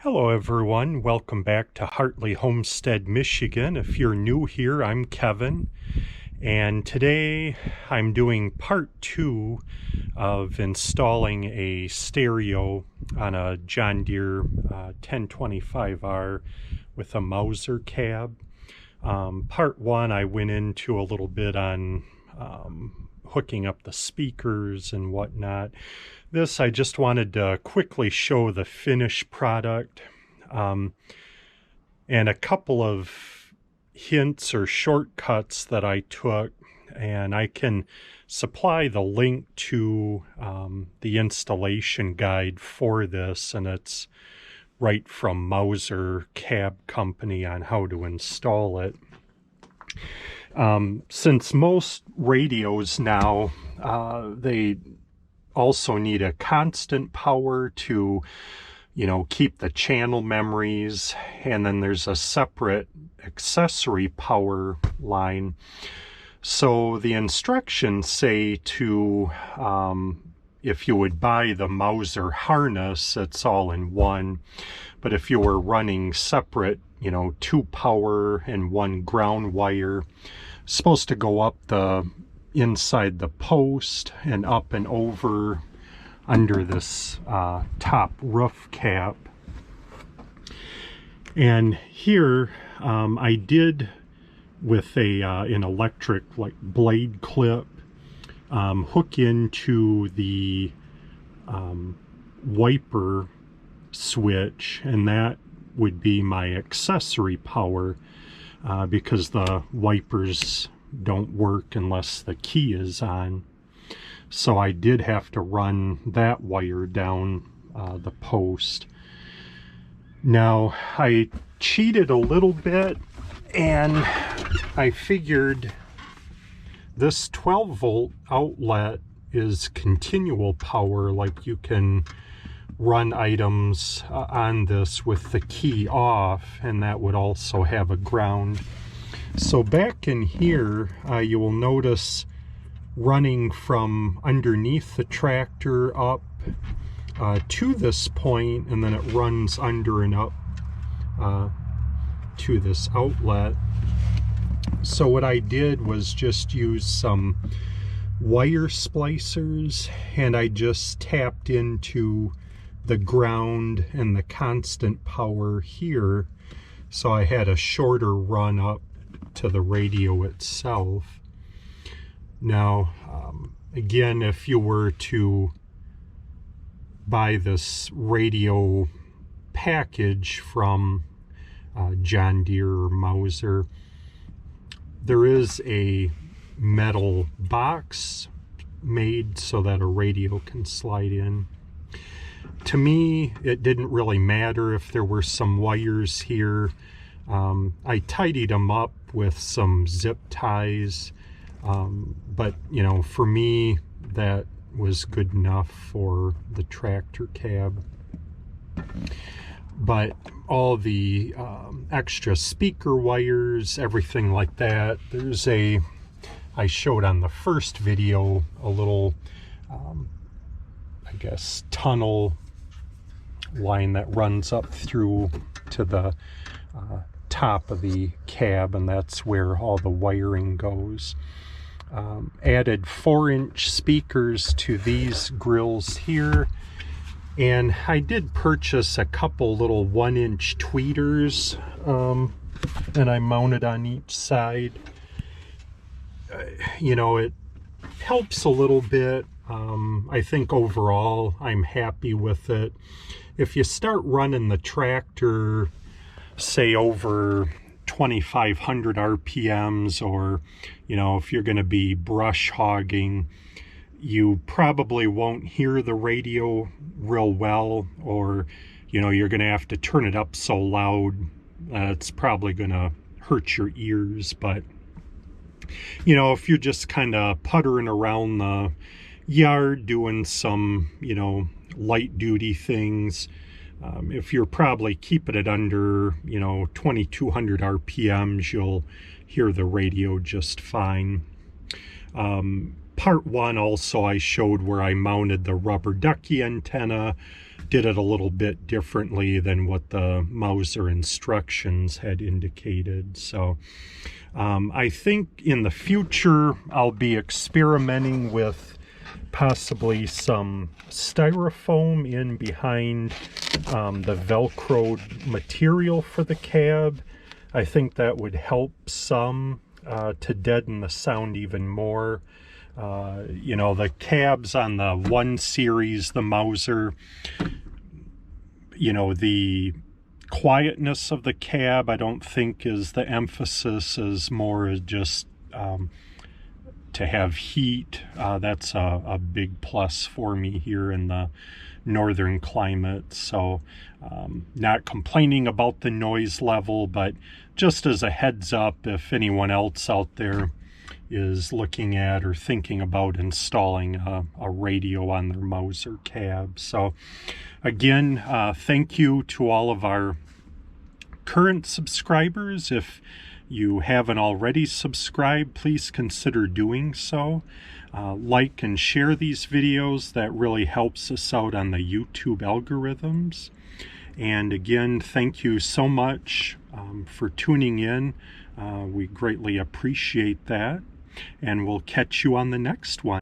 Hello everyone, welcome back to Hartley Homestead, Michigan. If you're new here, I'm Kevin, and today I'm doing part 2 of installing a stereo on a John Deere 1025R with a Mauser cab. Part 1 I went into a little bit on hooking up the speakers and whatnot. This I just wanted to quickly show the finished product and a couple of hints or shortcuts that I took, and I can supply the link to the installation guide for this, and it's right from Mauser Cab Company on how to install it. Since most radios now, they also need a constant power to, keep the channel memories, and then there's a separate accessory power line. So the instructions say to, if you would buy the Mauser harness, it's all in one. But if you were running separate, 2 power and 1 ground wire, supposed to go up the inside the post and up and over under this top roof cap. And here I did with an electric blade clip hook into the wiper switch, and that would be my accessory power because the wipers don't work unless the key is on. So I did have to run that wire down the post. Now I cheated a little bit, and I figured this 12-volt outlet is continual power, like you can run items on this with the key off, and that would also have a ground. So back in here, you will notice running from underneath the tractor up to this point, and then it runs under and up to this outlet. So what I did was just use some wire splicers, and I just tapped into the ground and the constant power here, so I had a shorter run up to the radio itself. Now again, if you were to buy this radio package from John Deere or Mauser, there is a metal box made so that a radio can slide in. To me, it didn't really matter if there were some wires here. I tidied them up with some zip ties, but for me that was good enough for the tractor cab. But all the extra speaker wires, everything like that, there's I showed on the first video a little I guess tunnel line that runs up through to the top of the cab, and that's where all the wiring goes. Added 4-inch speakers to these grills here, and I did purchase a couple little 1-inch tweeters, and I mounted on each side. It helps a little bit. I think overall I'm happy with it. If you start running the tractor, say over 2,500 RPMs, or if you're going to be brush hogging, you probably won't hear the radio real well, or you're going to have to turn it up so loud it's probably going to hurt your ears. But if you're just kind of puttering around the yard doing some light duty things, if you're probably keeping it under 2,200 RPMs, you'll hear the radio just fine. Part 1 also I showed where I mounted the rubber ducky antenna did it a little bit differently than what the Mauser instructions had indicated. So I think in the future I'll be experimenting with possibly some styrofoam in behind the Velcro material for the cab. I think that would help some to deaden the sound even more. You know, the cabs on the 1 series, the Mauser, you know, the quietness of the cab I don't think is the emphasis, is more just to have heat. That's a big plus for me here in the northern climate. So not complaining about the noise level, but just as a heads up, if anyone else out there is looking at or thinking about installing a radio on their Mauser cab. So again, thank you to all of our current subscribers. If you haven't already subscribed, please consider doing so. Like and share these videos. That really helps us out on the YouTube algorithms. And again, thank you so much for tuning in. We greatly appreciate that. And we'll catch you on the next one.